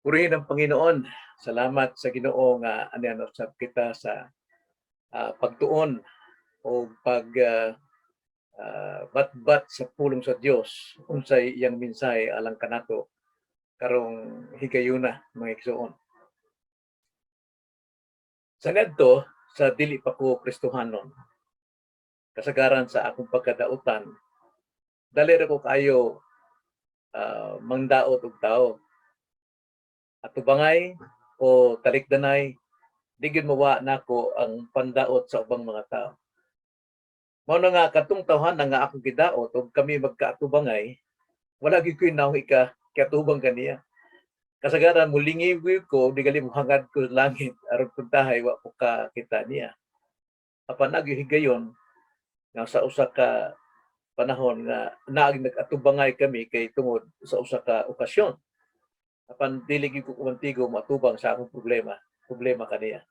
Purihin ang Panginoon. Salamat sa Ginoo nga usab kita sa pagtuon o batbat sa pulong sa Dios unsay iyang mensahe alang kanato karong higayuna mga igsoon. Sa ngadto sa dili pa ko Kristohanon, kasagaran sa akong pagkadautan, dali ra ko kayo mangdaot og tao. Atubangay o talikdanay, di gyud mawa nako ang pandaot sa ubang mga tao. Mao na nga katong tawhanan nga akong gidaot ug kami magkaatubangay, wala gyud koy nawi ka katubang kaniya. Kasagaran mulingi ko di gali mohangad ko langit aron puntahay wa ko ka kita niya. Apan nagyuhigayon nga sa usa ka panahon nga naag nag-atubangay kami kay tungod sa usa ka okasyon. Apan dili gyud ko kumantigo matubang sa akong problema kaniya.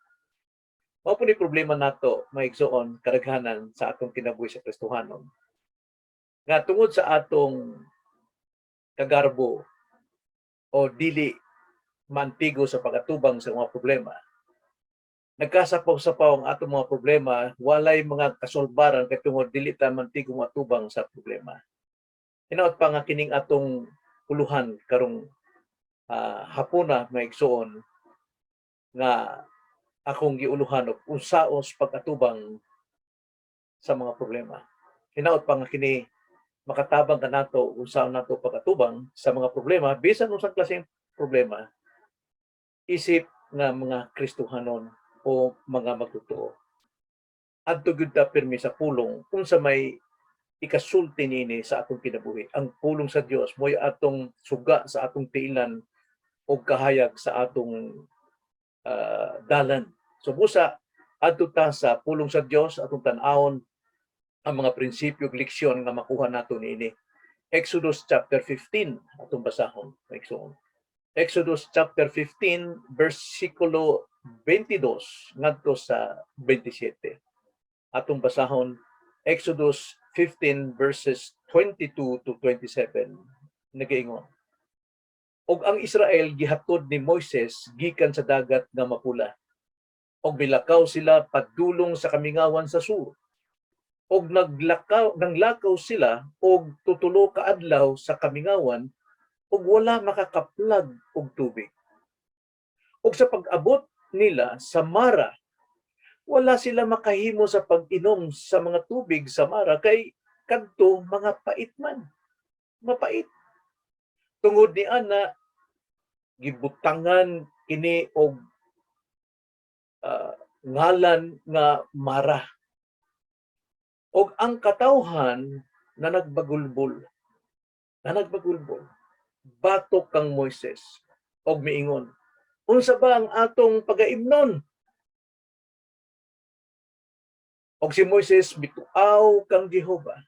Mao po ni problema nato maigsoon kadaghanan sa atong kinabuhi sa Kristohanon. Nga tungod sa atong kagarbo o dili mantigo sa pagatubang sa mga problema, nagkasapaw-sapaw ang atong mga problema, walay mga kasolbaran kay tungod dili ta mantigo matubang sa problema. Hinaot pa nga kining atong puluhan karong hapuna maigsoon nga akong giuluhan og unsaos pagkatubang sa mga problema. Hinaot pa nga kini makatabang kanato unsaon nato pagkatubang sa mga problema bisan unsang klaseng problema isip nga mga Kristohanon o mga magtotoo. Adto gyud ta pirmi sa pulong unsa may ikasulti nini sa atong kinabuhi. Ang pulong sa Dios mo'y atong suga sa atong tiilan o kahayag sa atong dalan. So busa adto ta sa pulong sa Dios atong tan-awon ang mga prinsipyo ug leksyon nga makuha nato niini. Exodus chapter 15 atong basahon. Exodus chapter 15 versikulo 22 ngadto sa 27. Atong basahon Exodus 15 verses 22 to 27 nagaingon. Og ang Israel gihatod ni Moises gikan sa dagat nga mapula. Og milakaw sila padulong sa kamingawan sa sur. Og nanglakaw sila og tutulo ka adlaw sa kamingawan og wala makakaplag og tubig. Og sa pag-abot nila sa Mara, wala sila makahimo sa pag-inom sa mga tubig sa Mara kay kadto mga pait man. Mapait. Tungod ni ana gibutangan kini og ngalan nga Mara. Og ang katawhan na nagbagulbol. Batok kang Moises og miingon, unsa ba ang atong pagaimnon? Og si Moises bituaw kang Jehova.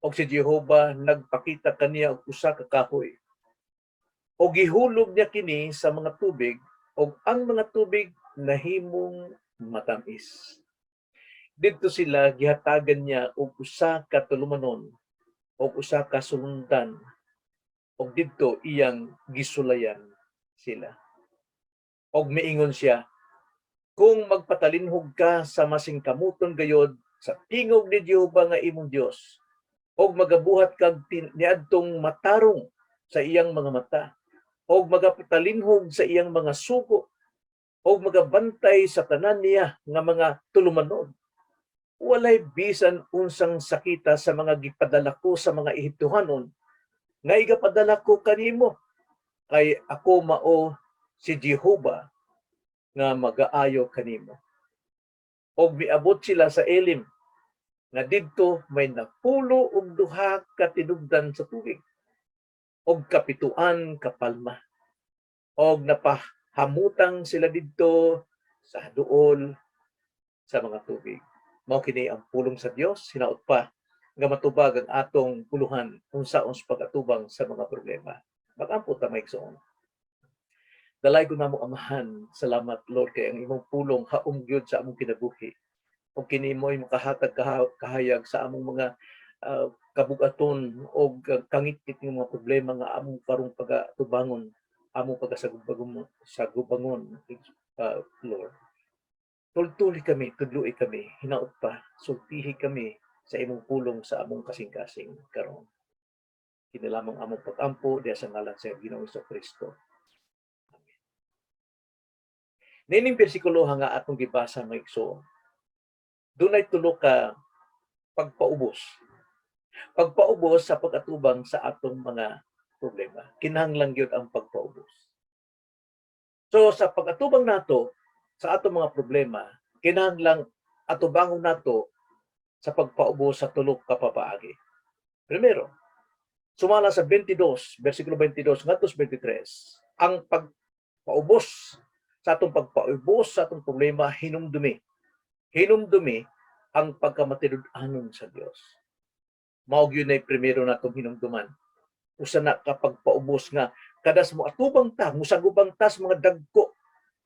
Og si Jehova nagpakita kaniya og usa ka kahoy. Og gihulog niya kini sa mga tubig og ang mga tubig nahimong matamis. Didto sila gihatagan niya og usa ka tulumanon og usa ka sulundan og didto iyang gisulayan sila. Og miingon siya, kung magpatalinhog ka sa masingkamuton gayod sa tingog ni Jehova nga imong Dios og magabuhat kag niadtong matarong sa iyang mga mata og magapatalinhog sa iyang mga sugo og magabantay sa tanan niya nga mga tulumanon, walay bisan unsang sakita sa mga gipadala ko sa mga Ehiptohanon nga igapadala ko kanimo, kay ako mao si Jehova nga magaayo kanimo. Og miabot sila sa Elim nga didto may napulo og duha ka tinubdan sa tubig og kapituan ka palma. Og napahamutang sila didto sa duol sa mga tubig. Mao kini ang pulong sa Dios, hinaot pa nga matubag ang atong puluhan unsaon sa pag-atubang sa mga problema. Magampo ta maigsoon. Dalay ko namo Amahan, salamat Lord kay ang imong pulong haom gyud sa among kinabuhi. Og kini mo'y makahatag kahayag sa among mga kabugaton o kangit-kit ng mga problema nga among karong pagatubangon amo sa gubangon, Lord. Tultuli kami, tudloi kami, hinaot pa, sultihi kami sa imong pulong sa among kasing-kasing karon. Kinilamang among pag-ampo diya sa ngalan sa Ginoong Kristo. Nining bersikulo nga atong gibasa mga igsoon. Dunay tulo ka pagpaubos. Pagpaubos sa pag-atubang sa atong mga problema. Kinahanglan gyud ang pagpaubos. So sa pag-atubang nato sa atong mga problema, kinahanglan atubangon nato sa pagpaubos sa tulo ka papaagi. Primero, sumala sa 22, versikulo 22 ngadto 23, ang pagpaubos sa atong pagpaubos sa atong problema hinumdumi. Hinumdumi ang pagkamatinud-anon sa Dios. Mao gyud nay primero natong hinumduman. Usa na kapag paubos nga kadas mo atubang ta, musagubang ta sa mga dagko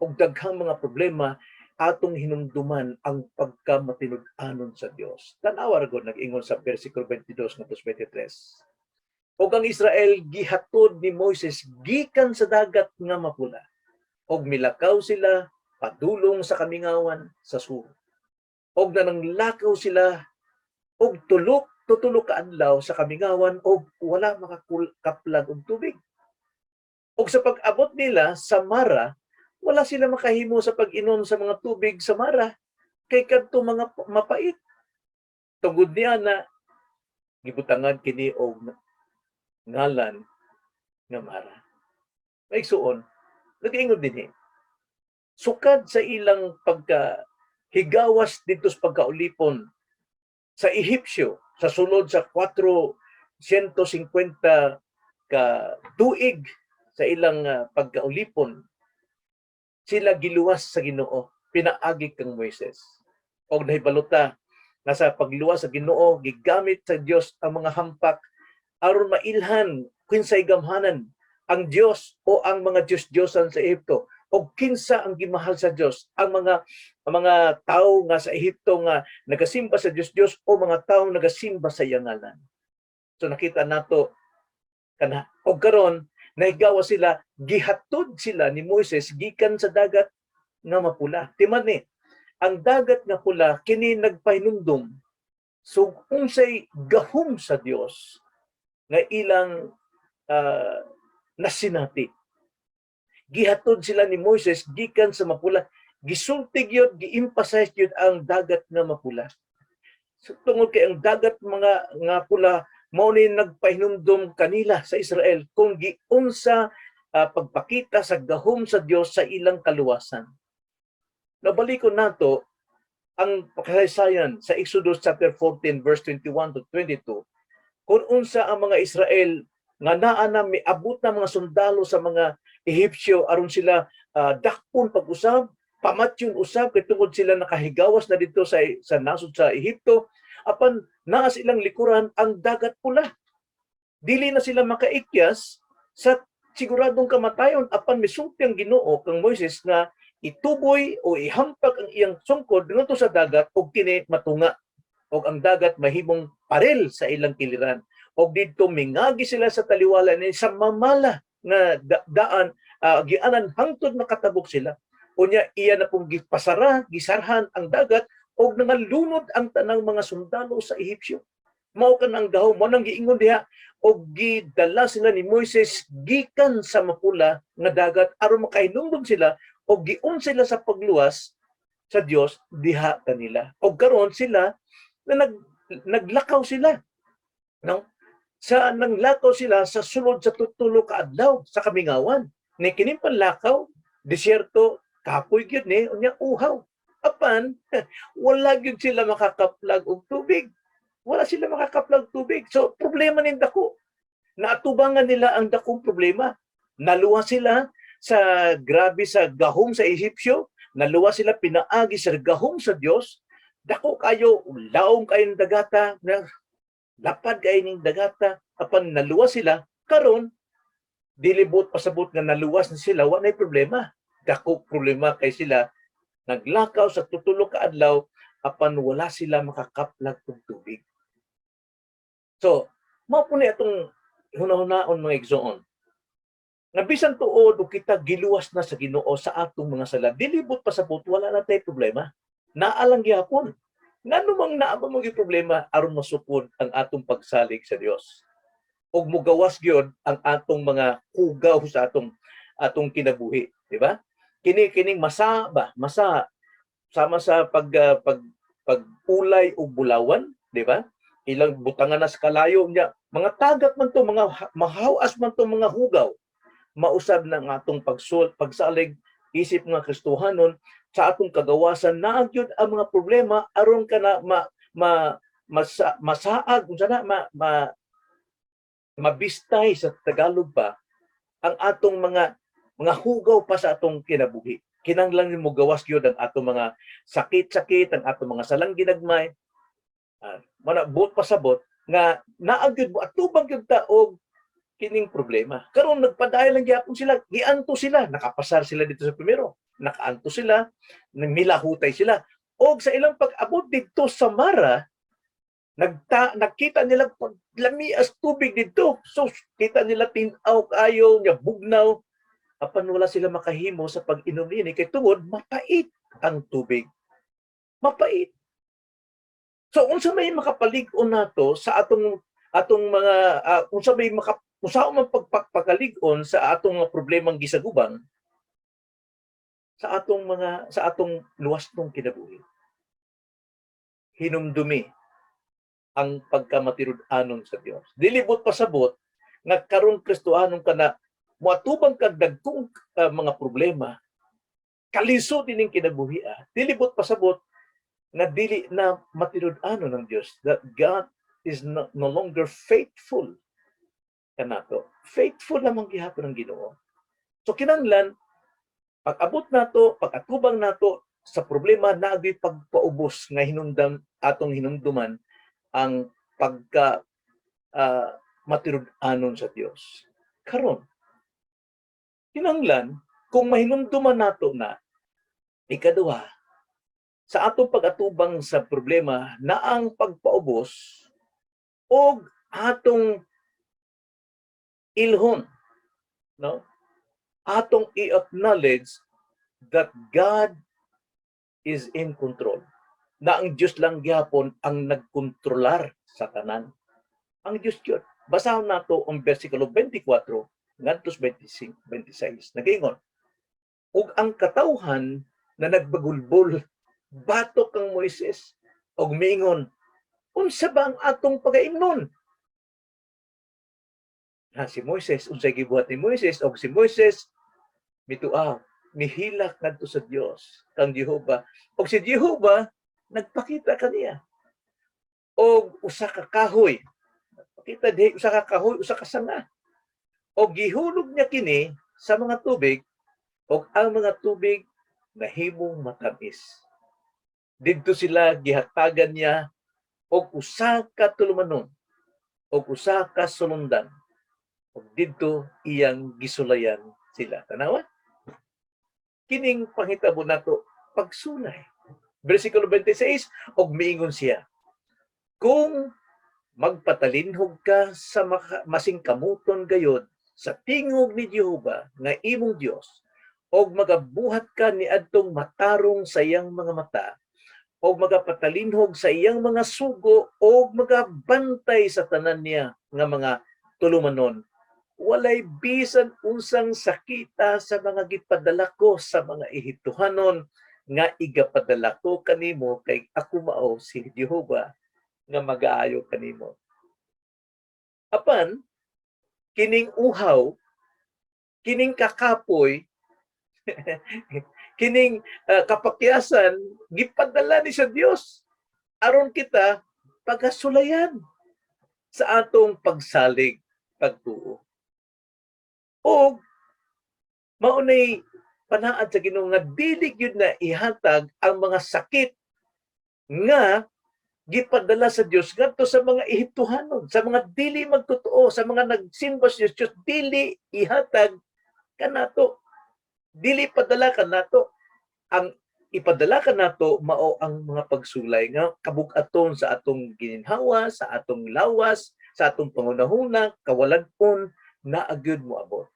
ug daghang mga problema atong hinumduman ang pagkamatinud-anon sa Dios. Tan-awa ra gud nag-ingon sa versikulo 22 ngadto 23. Og ang Israel gihatod ni Moises gikan sa dagat nga mapula. Og milakaw sila padulong sa kamingawan sa sur. Og nananglakaw sila og tulo ka adlaw sa kamingawan og wala makakaplag og tubig. Og sa pag-abot nila sa Mara, wala sila makahimo sa pag-inom sa mga tubig sa Mara kay kadto mga mapait. Tungod niya na gibutangan kini og ngalan nga Mara. Maigsuon, nag-ingon dinhi. Sukad sa ilang pagkahigawas dito sa pagkaulipon sa Ehipsyo sa sulod sa 450 ka tuig sa ilang pagkaulipon, sila giluwas sa Ginoo, pinaagi kang Moises. Og nahibaluta nga sa pagluwas sa Ginoo gigamit sa Dios ang mga hampak aron mailhan kinsay gamhanan ang Dios o ang mga Diyos-Diyosan sa Ehipto o kinsa ang gimahal sa Dios, ang mga tao nga sa Ehipto nga nagasimba sa Dios o mga tao nagasimba sa iyang ngalan. So nakita nato kana og karon nahigawa sila, gihatod sila ni Moises gikan sa dagat nga mapula. Timan ni ang dagat nga pula kini nagpahinumdum so unsay gahom sa Dios nga ilang nasinati. Gihatod sila ni Moises gikan sa mapula, gisultig yun, gi-emphasize yun ang dagat nga mapula. So, tungod kay ang dagat nga pula mao ni nagpahinumdum kanila sa Israel kung giunsa pagpakita sa gahom sa Dios sa ilang kaluwasan. Nabalikon nato ang kasaysayan sa Exodus chapter 14 verse 21 to 22 kung unsa ang mga Israel nga naa na miabot na mga sundalo sa mga Ehipsyo aron sila dakpon pag-usab, pamatyon usab kay tungod sila nakahigawas na dito sa nasod sa Ehipto, apan naa silang likuran ang dagat pula. Dili na sila makaikyas sa siguradong kamatayon apan misulti ang Ginoo kang Moises nga ituboy o ihampak ang iyang sungkod ngadto sa dagat ug kini matunga og ang dagat mahimong parel sa ilang kiliran. Og didto mingagi sila sa taliwala ni sa mamala nga daan gianan hangtod makatabok sila. Unya iya na pong gisarhan ang dagat og nangalunod ang tanang mga sundalo sa Ehipsyo. Mao kan ang gahom mo nang giingon diha og gidala sila ni Moises gikan sa mapula nga dagat aron makahinumdum sila og giun sila sa pagluwas sa Dios diha kanila. Og karon sila na naglakaw sila. No? Sa nanglakaw sila sa sulod sa tutulo ka adlaw sa kamingawan. Ni kining panlakaw, disyerto, kapoy gyud ni unya uhaw. Apan wala gyud sila makakaplag og tubig. Wala sila makakaplag tubig. So problema ning dako. Naatubangan nila ang dakong problema. Naluwa sila sa grabe sa gahom sa Ehipsyo, naluwa sila pinaagi sa gahom sa Dios. Dako kayo, laom kayong dagata, lapad kayo ning dagata, apan naluwas sila, karon dilibot pasabot nga naluwas na sila, wala problema. Dako problema kay sila, naglakaw sa tutulo ka adlaw, apan wala sila makakaplag og tubig. So, mao po ni atong hunahunahon mga igsoon. Nga bisan tuod o kita giluwas na sa Ginoo sa atong mga sala, dilibot pa sa wala na tay problema. Naalang gyapon. Ngano mang naa mo gi problema aron masupod ang atong pagsalig sa Dios. Ug mugawas gyud ang atong mga kugaw sa atong kinabuhi, di ba? Kining masa sama sa pagulay o bulawan, di ba? Ilang butangan na sa kalayo niya, mga tagak man to, mga mahawas man to, mga hugaw. Mausab na ang atong pagsalig isip nga Kristohanon sa atong kagawasan na gyud ang mga problema aron kana masaag unsa na mabistay sa Tagalog pa ang atong mga hugaw pa sa atong kinabuhi. Kinahanglan mo gawas gyud ang atong mga sakit-sakit, ang atong mga salang ginagmay. Manabot pasabot nga naagyud mo atubang gyud ta og kining problema. Karon nagpadayon lang gyapon sila, gianto sila, nakapasar sila dito sa primero, nakaanto sila, milahutay sila. Og sa ilang pag-abot dito sa Mara, nakita nila lamias tubig dito. So kita nila tinaw kayo, nga bugnaw, apan wala sila makahimo sa pag-inom ini kay tungod mapait ang tubig. Mapait. So unsa may makapalig-on nato sa atong mga unsa may usaw man pagpakalig-on sa atong mga problemang gisaguban sa atong luwas ng kinabuhi. Hinumdumi ang pagkamatirud-anon sa Dios. Dilibot pasabot nga karon Kristohanon kana moatubang kag dagkong mga problema kalisod ining kinabuhi. Dilibot pasabot nga dili na matirud-anon ng Dios, that God is no longer faithful kanato. Faithful namang gihapon ang Ginoo. So kinahanglan pag-abot nato, pag-atubang nato sa problema naagay pagpaubos nga atong hinumduman ang pagka matirud-anon sa Dios. Karon kinahanglan kung mahinumduman nato na ikaduha sa atong pag-atubang sa problema na ang pagpaubos og atong ilhon, no? Atong i-acknowledge that God is in control. Na ang Diyos lang gyapon ang nagkontrolar sa tanan. Ang Diyos yun. Basahon nato ang versikulo 24 ngadto 26. Nagaingon, ug ang katawhan na nagbagulbol batok kang Moises og miingon, unsa ba ang atong pagaimnon? Si Moises, unsay gibuhat ni Moises, og si Moises mituaw, mihilak ngadto sa Dios kang Jehova. Og si Jehova nagpakita kaniya og usa ka kahoy. Pakita di usa ka kahoy, usa ka sanga. Og gihulog niya kini sa mga tubig og ang mga tubig nahimong matamis. Didto sila gihatagan niya og usa ka tulumanon og usa ka sulundan. Og didto iyang gisulayan sila. Tanawa? Kining panghitabo nato pagsulay. Versikulo 26, og miingon siya, kung magpatalinhog ka sa masingkamuton gayod sa tingog ni Jehova nga imong Dios, og magabuhat ka ni adtong matarong sa iyang mga mata, og magapatalinhog sa iyang mga sugo, og magabantay sa tanan niya nga mga tulumanon, walay bisan unsang sakita sa mga gipadala ko sa mga Ehiptohanon nga igapadala ko kanimo kay ako mao si Jehova nga mag-aayo kanimo. Apan kining uhaw, kining kakapoy, kining kapakyasan gipadala ni sa Dios aron kita pagasulayan sa atong pagsalig pagtuo. O maunay panaad sa Ginoo nga dili gyud na ihatag ang mga sakit nga gipadala sa Dios ngadto sa mga Ehiptohanon, sa mga dili magtotoo, sa mga nagsimba sa Dios, dili ihatag kanato. Dili padala kanato. Ang ipadala kanato mao ang mga pagsulay nga kabug-aton sa atong gininhawa, sa atong lawas, sa atong pangunahuna, kawalan-on na agyud mo abot.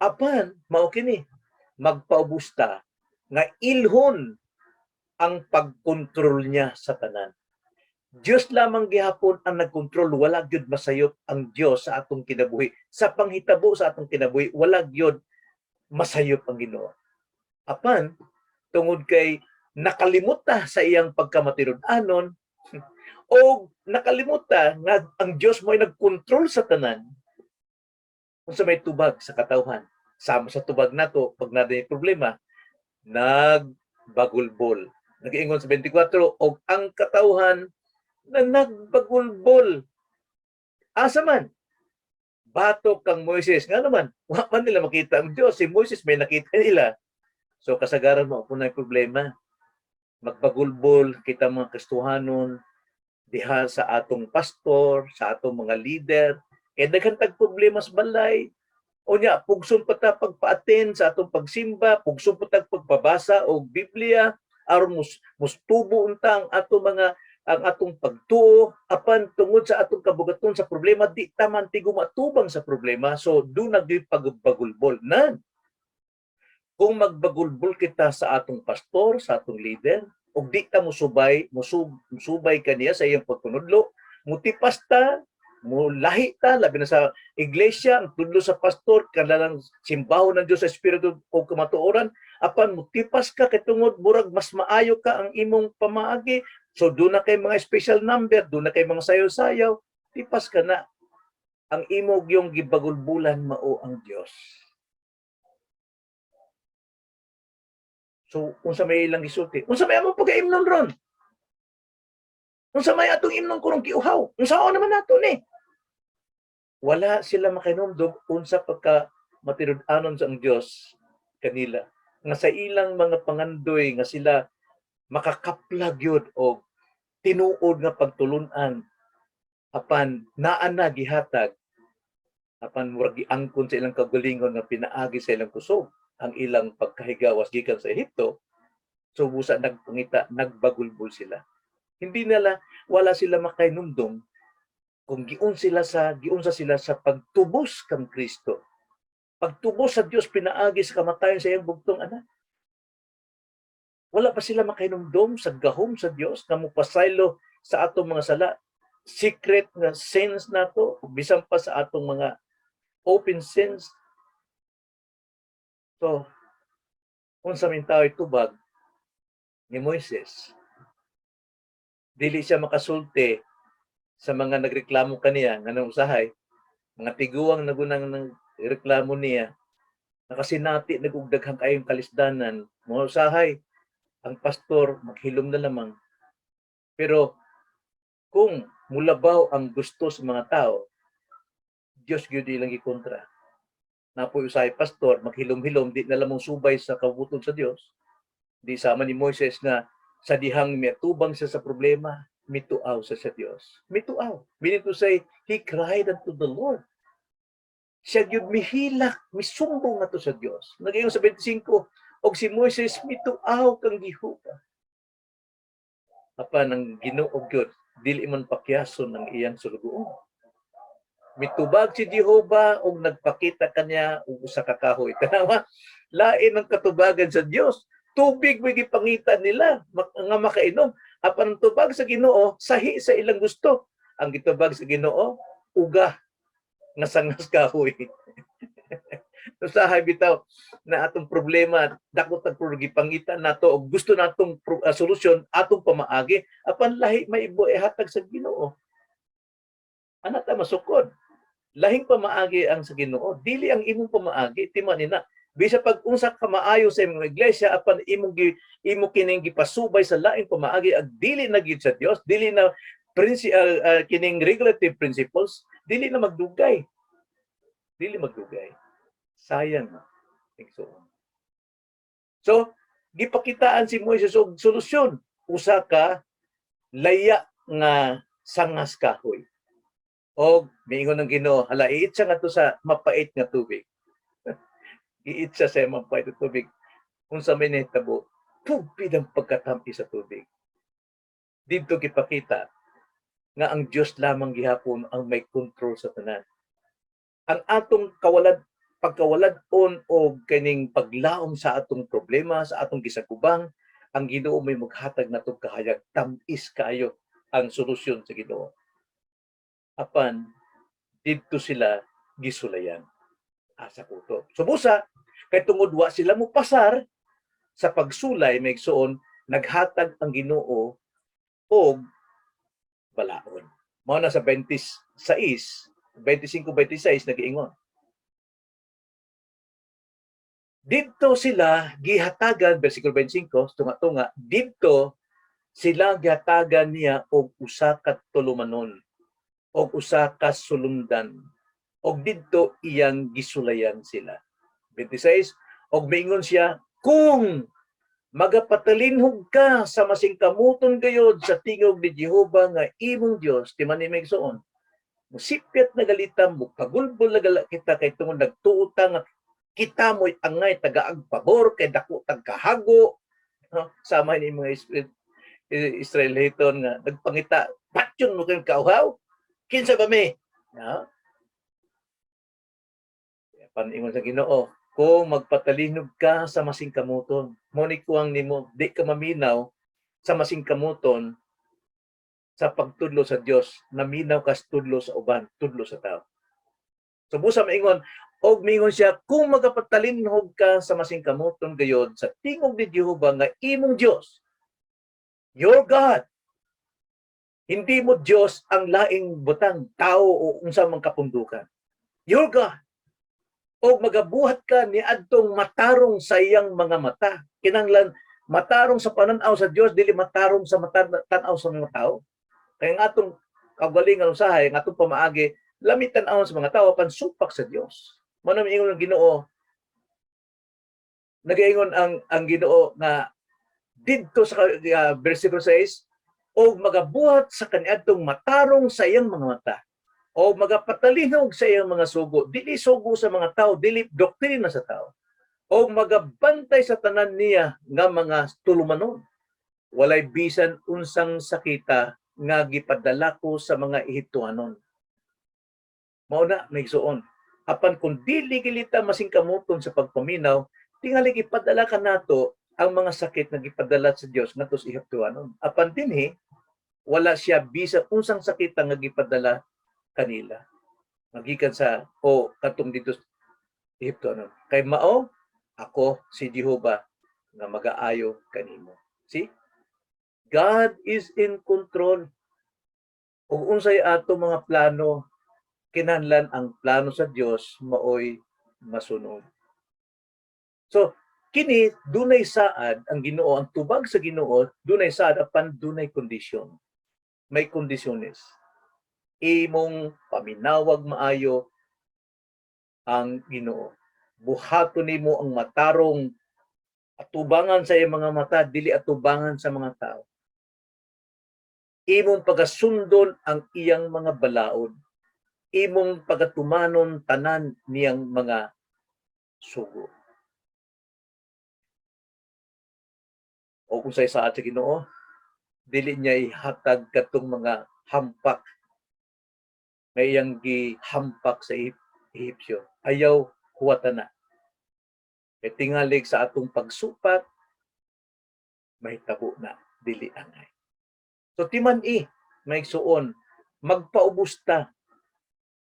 Apan mao kini magpaubos ta nga ilhon ang pagkontrol niya sa tanan. Diyos lamang gihapon ang nagkontrol, wala gyud masayop ang Dios sa atong kinabuhi. Sa panghitabo sa atong kinabuhi, wala gyud masayop ang Ginoo. Apan tungod kay nakalimot ta sa iyang pagkamatinud-anon o nakalimot ta nga ang Dios mo'y nagkontrol sa tanan, unsa may tubag sa katawhan. Sama sa tubag nato pag naday problema, nagbagulbol. Nag-iingon sa 24, og ang katawhan na nagbagulbol. Asa man? Batok kang Moises. Nga naman, wa man nila makita ang Diyos. Si Moises may nakita nila. So kasagaran mo kung na problema. Magbagulbol kita mga Kristohanon diha sa atong pastor, sa atong mga leader. Kaya daghang problema sa balay. O niya, pugson pa ta pagpa-attend sa atong pagsimba, pugson pa ta pagpabasa og Biblia, aron mustubo unta ang atong pagtuo, apan tungod sa atong kabugaton sa problema, di taman tigo matubang sa problema, so do nagyoy pagbagulbol na. Kung magbagulbol kita sa atong pastor, sa atong leader, ug di ta musubay kaniya sa iyang pagtunudlo, mutipas ta, mulahi ta, labi na sa iglesia, ang tudlo sa pastor, kanalang simbaho ng Diyos sa Espiritu o kamatuoran, apan mutipas ka kay tungod murag mas maayo ka ang imong pamaagi, so doon na kay mga special number, doon na kay mga sayaw-sayaw, tipas ka na. Ang imog yung gibagulbulan mao ang Diyos. So, unsa may ilang gisulti? Unsa may among pagkaimnon ron? Unsa may atong imnon kurong kiuhaw? Unsa naman nato ni? Wala sila makinomdom unsa pagka matinud-anon sa ang Dios kanila. Nga sa ilang mga pangandoy nga sila makakaplag yun o tinuod nga pagtulunan apan naa na gihatag apan murag giangkon sa ilang kagalingon nga pinaagi sa ilang kusog ang ilang pagkahigawas gikan sa Ehipto. So busa nagpangita, nagbagulbol sila. Hindi nila, wala sila makainumdum kung giunsa sila sa pagtubos kang Kristo. Pagtubos sa Dios pinaagi sa kamatayon sa iyang bugtong anak. Wala pa sila makainumdum sa gahom sa Dios nga mopasaylo sa atong mga sala. Secret nga sins nato bisan pa sa atong mga open sins. So, unsa man tayo tubag ni Moises, dili siya makasulti sa mga nagreklamo kaniya nga nang usahay, mga tiguang nagunang reklamo niya, nakasinati nagugdaghang kayong kalisdanan, mo usahay, ang pastor maghilom na lamang. Pero kung mulabaw ang gusto sa mga tao, Dios gyud ilang gikontra. Napoy usahay pastor maghilom-hilom, di na lamang subay sa kabuton sa Dios. Di sama ni Moises nga sa dihang mitubang siya sa problema, mituaw sa Dios. Mituaw. Meaning to say, he cried unto the Lord. Siya gyud mihilak, misumbong nato sa Dios. Nagayon sa 25, og si Moises mituaw kang Gihoba. Apan ang Ginoo gyud dili man pakyason ang iyang sulugoon. Mitubag si Jehova og nagpakita kanya og usa ka kahoy. Tanawa, lain ang katubagan sa Dios. Tubig may gipangitan nila nga makainom. Apan ang tubag sa Ginoo sahi sa ilang gusto. Ang gitubag sa Ginoo uga nga sangas kahoy. Usahay bitaw na atong problema dakot ang gipangitan nato og gusto natong solusyon atong pamaagi apan lahi maibo ihatag sa Ginoo. Ana ta masukod. Lahing pamaagi ang sa Ginoo, dili ang imong pamaagi timan nina. Bisa pag unsa ka maayo sa imong iglesia apan imo kining gipasubay sa laing pamaagi ag dili na gyud sa Dios, dili na kining regulative principles, dili na magdugay. Dili magdugay. Sayang na. So, gipakitaan si Moises og solusyon. Usa ka laya nga sangas kahoy. Og miingon ng Ginoo, hala iitsa nga to sa mapait nga tubig. Iitsa sa mapait nga tubig. Unsa may nahitabo, tubig ang pagkatampi sa tubig. Dito gipakita nga ang Dios lamang gihapon ang may control sa tanan. Ang atong kawalad pagkawalad-on o kining paglaom sa atong problema, sa atong gisagubang, ang Ginoo may maghatag natong kahayag, tamis kayo ang solusyon sa Ginoo. Apan didto sila gisulayan asa kuto. Subusa kay tungod wa sila mo pasar sa pagsulay maigsoon naghatag ang Ginoo og balaod. Mao na sa 25-26 nagiingon. Didto sila gihatagan bersikulo 25 tunga-tunga didto sila gihatagan niya og usa ka tulumanon og usa ka sulundan og didto iyang gisulayan sila. 26 og miingon siya kung magapatalinhog ka sa masingkamuton gayod sa tingog ni Jehova nga imong Dios ti man imigsoon. Musipyat na galitam mo pagulbol na gala kita kay tungod nagtuota nga kita mo'y angay tagaag pabor kay dako tag kahago. No? Sama ni mga Israeliton nga nagpangita patyon mo kay kauhaw kinsa ba mi? No? Paningon sa Ginoo, kung magpatalinog ka sa masingkamuton, mo ni kuwang nimo di ka maminaw sa masingkamuton sa pagtudlo sa Dios, naminaw ka tudlo sa uban, tudlo sa tao. So busa maingon og mingon siya kung magapatalinhog ka sa masingkamuton gayod sa tingog ni Jehova nga imong Dios, your God. Hindi mo Dios ang laing butang tao o unsa man kapundukan. Your God. O magabuhat ka ni adtong matarong sa iyang mga mata. Kinanglan matarong sa pananaw sa Dios dili matarong sa tanaw sa mga tao. Kaya nga atong kaugalingan usahay, nga atong pamaagi, lamitan awon sa mga tao pansupak sa Dios. Mano miingon ang Ginoo. Nagaingon ang Ginoo nga didto sa bersikulo 6 o magabuhat sa kaniadtong matarong sa iyang mga mata o magapatalinog sa iyang mga sugo, dili sugo sa mga tao, dili doktrina sa tao, o magabantay sa tanan niya nga mga tulumanon. Walay bisan unsang sakita nga gipadala ko sa mga Ehiptoanon. Mao na maigsuon. Apan kung dili gilita masingkamuton sa pagpaminaw, tingali gipadala ka nato ang mga sakit na gipadala sa Dios ngadto sa Ehiptoanon. Apan dinhi wala siya bisan unsang sakit nga gipadala kanila. Magikan sa katong dito Ehiptoanon. Kay mao ako si Jehova nga magaayo kanimo. See? God is in control. Ug unsay ato mga plano, kinahanglan ang plano sa Dios maoy masunod. So, kini dunay saad ang Ginoo, ang tubag sa Ginoo dunay saad apan dunay kondisyon. May kondisyones. Imong paminawag maayo ang Ginoo. Buhaton nimo ang matarong atubangan sa iyang mga mata, dili atubangan sa mga tao. Imong pagasundon ang iyang mga balaod. Imong pagatumanon tanan niyang mga sugo. O kung sa saad sa Ginoo, dili niya ihatag katong mga hampak nga iyang gihampak sa Ehipsyo. Ayaw huwata na. E tingalig sa atong pagsupat, may tabo na, dili angay. So timan maigsuon, magpaubos ta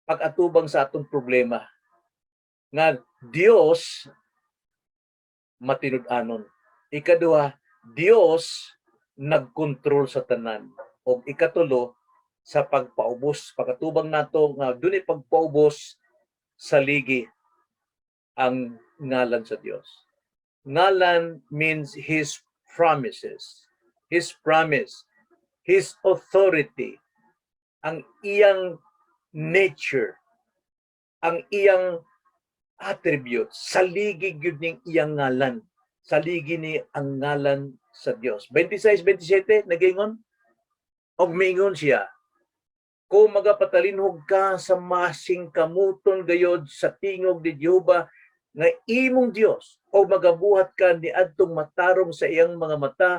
pag-atubang sa atong problema. Nga Dios matinud-anon. Ikaduha, Dios nagkontrol sa tanan. O ikatulo, sa pagpaubos, pag-atubang nato nga dunay pagpaubos sa ligi ang ngalan sa Dios. Ngalan means His promises. His promise. His authority. Ang iyang nature. Ang iyang attributes. Saligi gyud ning iyang ngalan. Saligi ni ang ngalan sa Dios. 26-27 nagingon og miingon siya, kung magapatalinhog ka sa masingkamuton gayod sa tingog ni Jehova nga imong Dios o magabuhat ka ni adtong matarong sa iyang mga mata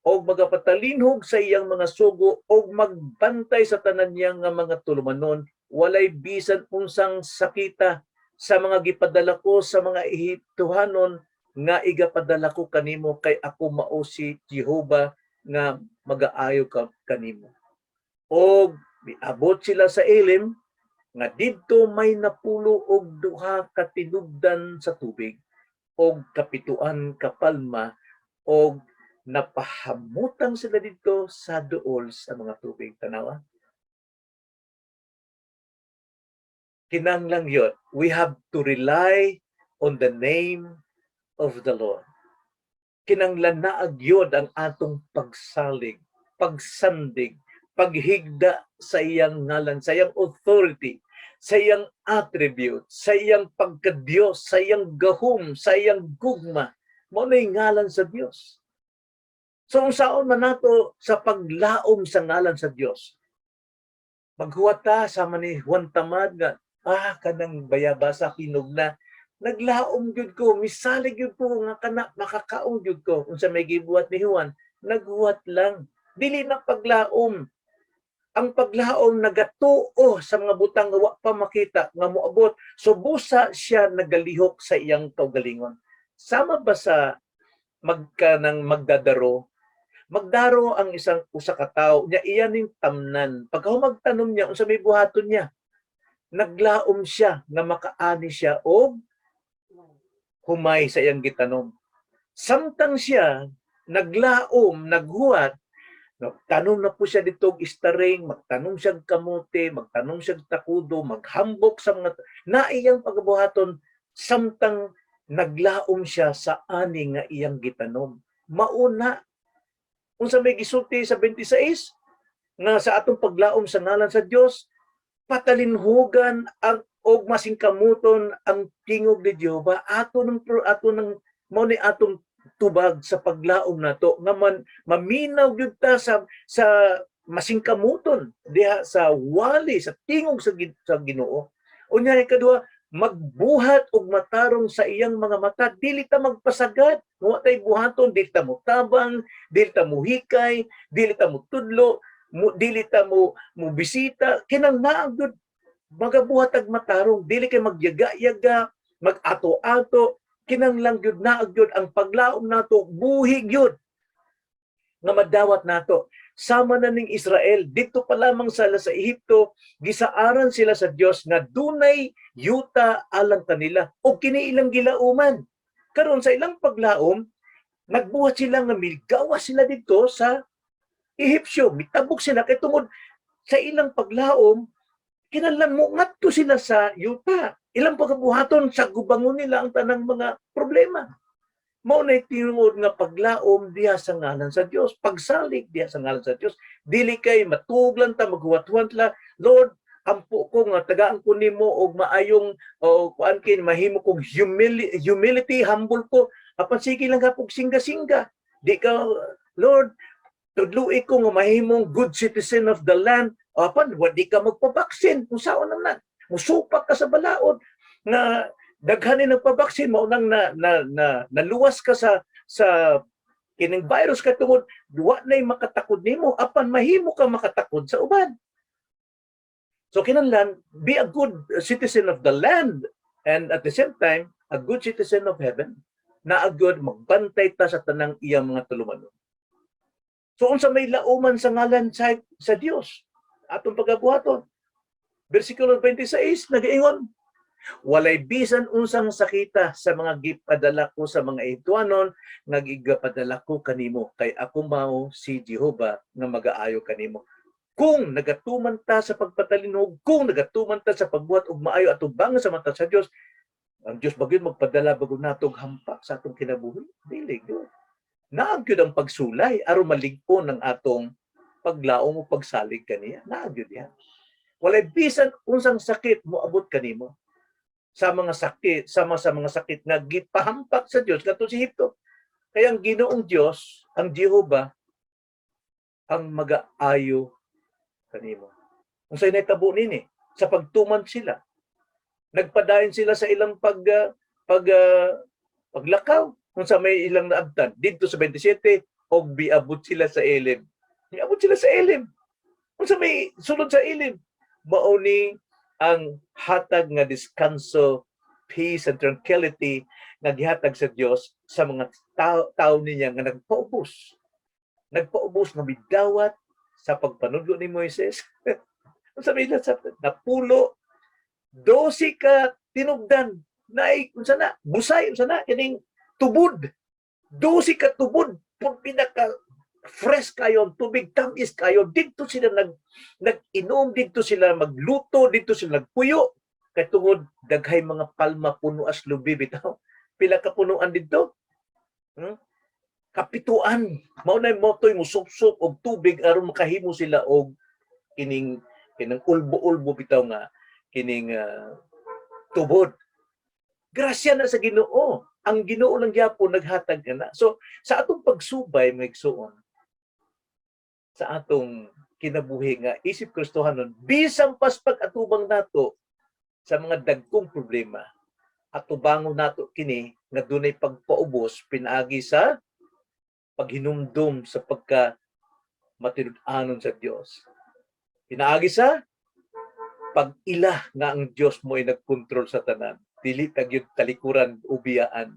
o magapatalinhog sa iyang mga sugo o magbantay sa tanan niya nga mga tulumanon, walay bisan unsang sakita sa mga gipadala ko sa mga Ehiptohanon nga igapadala ko kanimo kay ako mao si Jehova nga magaayo kanimo. Og miabot sila sa Elim nga didto may napulo og duha ka tinubdan sa tubig og kapituan ka palma og napahamutan sila dito sa duol sa mga tubig. Tanawa. Kinahanglan yun. We have to rely on the name of the Lord. Kinahanglan na agyod ang atong pagsalig, pagsandig, paghigda sa iyang ngalan, sa iyang authority, sa iyang attribute, sa iyang pagkadiyos, sa iyang gahom, sa iyang gugma. Mo na ngalan sa Dios. So, unsaon man nato sa paglaom sa ngalan sa Dios. Maghuwata sama ni Juan Tamad nga, kanang bayabasa hinugna. Naglaom gyud ko, misalig gyud ko nga kana makakaon gyud ko. Unsa may gibuhat ni Juan, naghuwat lang. Dili na paglaom. Ang paglaom nagatuo sa mga butang nga wa pa makita nga moabot. So busa siya nagalihok sa iyang kaugalingon. Sama ba sa magkanang magdadaro? Magdaro ang isang usa ka tawo nya iya ning tamnan. Pagka magtanom niya unsa may buhaton niya, naglaom siya nga makaani siya og humay sa iyang gitanom. Samtang siya naglaom, naghuwat, magtanom na po siya dito og istaring, magtanom siya kamote, magtanom siya takudo, maghambok sa mga na iyang pagbuhaton samtang naglaom siya sa ani nga iyang gitanom. Mauna unsa may gisulti sa 26 nga sa atong paglaom sa ngalan sa Dios, patalinhugan ang og masingkamuton ang tingog ni Jehova ato ng mao ni atong tubag sa paglaom nato nga maminaw gyud ta sa masingkamuton diha sa wali sa tingog sa Ginoo. Unya ikaduha, magbuhat og matarong sa iyang mga mata, dili ta magpasagad, wa tay buhaton, dili ta mo tabang, dili ta mo hikay, dili ta mo tudlo, dili ta mo bisita, kinahanglan gyud magabuhat ag matarong, dili kay magyaga-yaga, mag-ato-ato, kinahanglan gyud na gyud ang paglaom nato buhi gyud nga madawat nato. Sama na ning Israel dito pa lamang sa Ehipto, gisaaran sila sa Dios nga dunay yuta alang kanila o kini ilang gilauman. Karon sa ilang paglaom, nagbuhat sila nga migawas sila dito sa Ehipsyo, mitabok sila kay tungod sa ilang paglaom kinahanglan mo ngadto sila sa yuta. Ilang pagkabuhaton sa gubangon nila ang tanang mga problema. Mao na tinuod nga paglaom diha sa ngalan sa Dios, pagsalig diha sa ngalan sa Dios. Dili kay matuglan ta maghuwat-huwat la, Lord, ampo ko nga tagaan ko nimo og maayong kuan kin mahimo kog humility, humble ko. Apan sige lang gapog singga-singga. Di ka, Lord, tudluy ko nga mahimong good citizen of the land. Apan di ka magpabaksin. Usaon naman. Musupak ka sa balaod nga daghanin nagpabaksin mao nang naluwas ka sa kining virus ka tungod wa nay makatakod nimo apan mahimo ka makatakod sa uban. So kinahanglan be a good citizen of the land and at the same time a good citizen of heaven. Na agud magbantay ta sa tanang iyang mga tulumanon. So unsa may lauman sa ngalan sa Dios atong pagabuhaton. Bersikulo 26 nagaingon, walay bisan unsang sakita sa mga gipadala ko sa mga Ehiptoanon nga gigapadala ko kanimo kay ako mao si Jehova nga magaayo kanimo. Kung nagatuman ta sa pagpatalinhog, kung nagatuman ta sa pagbuhat og maayo atong bangon sa mata sa Dios, ang Dios bagyo magpadala bago natog hampa sa atong kinabuhi. Dili gyud. Naag gyud ang pagsulay aron maligpon ang atong paglaom o pagsalig kaniya. Naag gyud yan. Walay bisan unsang sakit moabot kanimo. Sa mga sakit, sama sa mga sakit nga gipahampak sa Dios kadto sa Ehipto. Kaya ang Ginoong Dios, ang Jehova ang magaayo kanimo. Unsay nahitabo nini sa pagtuman sila. Nagpadayon sila sa ilang paglakaw unsa may ilang naabtan didto sa 27 og biabot sila sa Elim. Biabot sila sa Elim. Unsa may sulod sa Elim? Mao ni ang hatag nga diskanso peace and tranquility nga gihatag sa Dios sa mga tao niya nga nagpaubos. Nagpaubos nga bidawat sa pagpanudlo ni Moises. Sabi na sa napulo 12 ka tinubdan na unsa na busay unsa na kining tubod. 12 ka tubod pud pinaka fresh kayo, tubig tamis kayo, dito sila nag-inom, dito sila magluto, dito sila nagpuyo. Kay tungod daghay mga palma puno as lubi bitaw. Pila ka punuan dito? Kapituan. Mao na motoy mo sup-sup og tubig aron makahimo sila og kining ulbo-ulbo bitaw nga kining tubod. Grasya na sa Ginoo. Ang Ginoo lang gyapon naghatag kana. So sa atong pagsubay mga igsoon, sa atong kinabuhi nga isip Kristohanon, bisan pas pag-atubang nato sa mga dagkong problema, atubangon nato kini nga dunay pagpaubos pinaagi sa paghinumdum sa pagka matinud-anon sa Dios. Pinaagi sa pag-ila nga ang Dios mo ay nagkontrol sa tanan. Dili tagyud talikuran ubiyaan.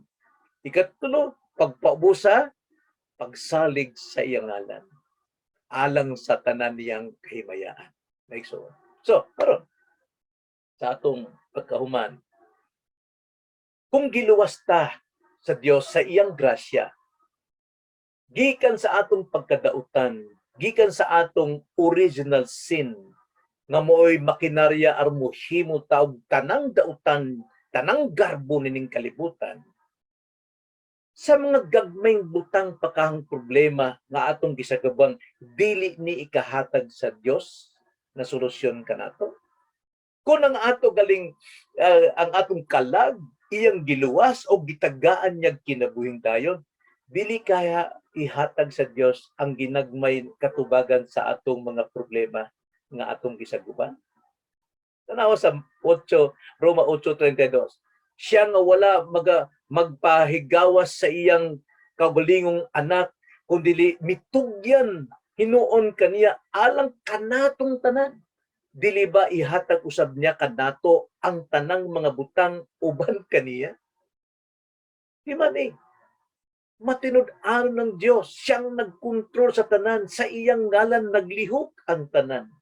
Ikatulo, pagpaubos sa pagsalig sa iyang ngalan alang sa tanan niyang kahimayaan. So, karon sa atong pagkahuman, kung giluwas ta sa Dios sa iyang grasya, gikan sa atong pagkadautan, gikan sa atong original sin, nga mooy makinarya aron mohimo taog tanang dautan, tanang garbo nining kalibutan, sa mga gagmayng butang pakahang problema nga atong gisagabang dili ni ikahatag sa Dios na solusyon kanato. Kung ang ato galing ang atong kalag iyang giluwas o gitagaan niya kinabuhing dayon, dili kaya ihatag sa Dios ang ginagmay katubagan sa atong mga problema nga atong gisaguban. Tanawa sa Roma 8:32. Siya nga wala magpahigawas sa iyang kaugalingong anak, kundi mitugyan hinuon kaniya alang kanatong tanan. Dili ba ihatag usab niya kanato ang tanang mga butang uban kaniya? Di man matinud-anon ng Dios, siyang nagkontrol sa tanan, sa iyang ngalan naglihok ang tanan.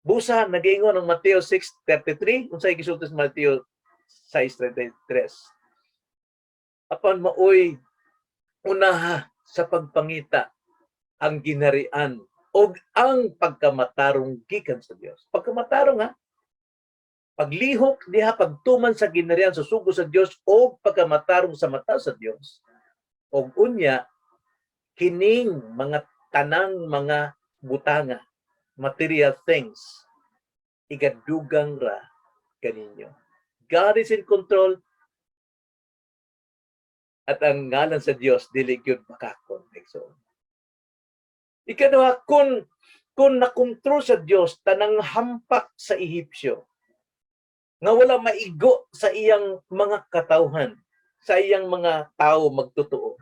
Busa nag-ingon ng Mateo 6:33, unsay gisulti sa Mateo 6:33. Apan maoy unaha sa pagpangita ang ginharian o ang pagkamatarong gikan sa Dios. Pagkamatarong paglihok diha pagtuman sa ginharian sa sugo sa Dios o pagkamatarong sa mata sa Dios. Og unya kining mga tanang mga butanga, material things, igadugang ra kaninyo. God is in control at ang ngalan sa Dios dili gyud makakon. Ikaduha, kung nakontrol sa Dios tanang hampak sa Ehipsyo nga wala maigo sa iyang mga katawhan, sa iyang mga tao magtotoo,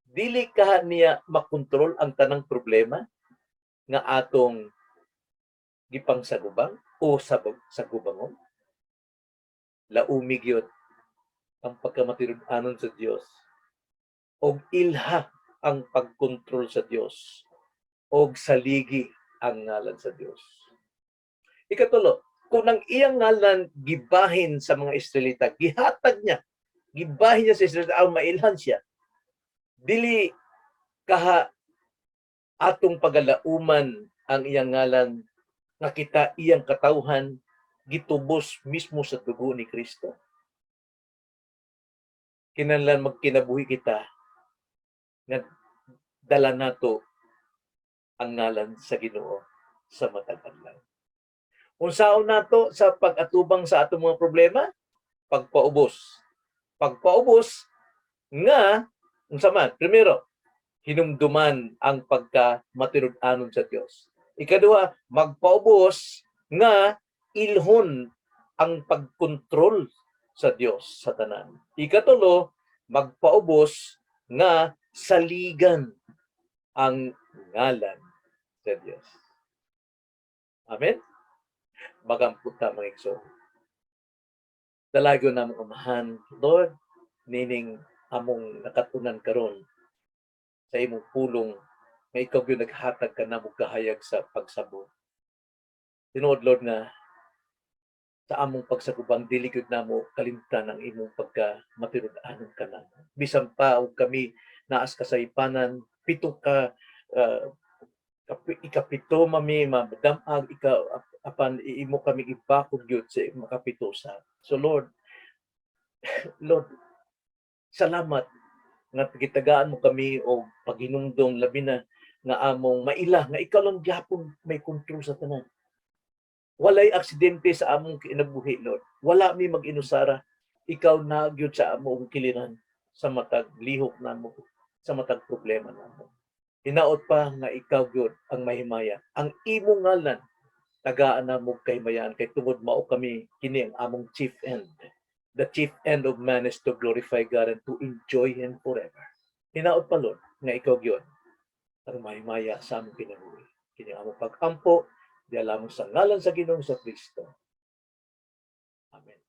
dili ka niya makontrol ang tanang problema nga atong gipangsagubang o sagubangon. Laumig yun ang pagkamatinud-anon sa Dios og ilha ang pagkontrol sa Dios og saligi ang ngalan sa Dios. Ikatulo, kung ang iyang ngalan gibahin sa mga Israelita, gihatag niya, gibahin niya sa Israelita ang mailhan siya, dili kaha atong pagalauman ang iyang ngalan nga kita iyang katawhan gitubos mismo sa dugo ni Kristo. Kinahanglan magkinabuhi kita nga dala nato ang ngalan sa Ginoo sa matag adlaw. Unsaon nato sa pag-atubang sa atong mga problema? Pagpaubos. Pagpaubos nga unsa man? Primero, hinumduman ang pagka-matinud-anon sa Dios. Ikaduha, magpaubos nga ilhon ang pagkontrol sa Dios sa tanan. Ikatulo, magpaubos nga saligan ang ngalan sa Dios. Amen? Magamputa mga igsoon. Dalago namong amahan, Lord, nining among nakatunan karon sa imong pulong nga ikaw gyud naghatag ka namo kahayag sa pagsabot. Tinuod Lord nga sa among pagsagubang dili gyud namo kalimtan ang imong pagka matinud-anon kanamo. Bisan pa og kami naas kasaypanan, pito ka ah, ikapito mami madam-ag ikaw apan imo kami ibakod gyud sa makapito sa. So Lord, salamat nga gitagaan mo kami og paghinumdom labi na nga among maila nga ikaw lang gyapon may kontrol sa tanan. Walay aksidente sa among kinabuhi, Lord. Wala mi mag-inusara. Ikaw na gyud sa among kiliran sa matag lihok namo, sa matag problema namo. Hinaot pa nga ikaw gyud ang mahimaya. Ang imong ngalan tagaan namo kahimayan kay tungod mao kami kini ang among chief end. The chief end of man is to glorify God and to enjoy Him forever. Hinaot pa, Lord, nga ikaw gyud ang mahimaya sa among kinabuhi. Kini ang among pag-ampo, di lamang sa ngalan sa Ginoong sa Kristo. Amen.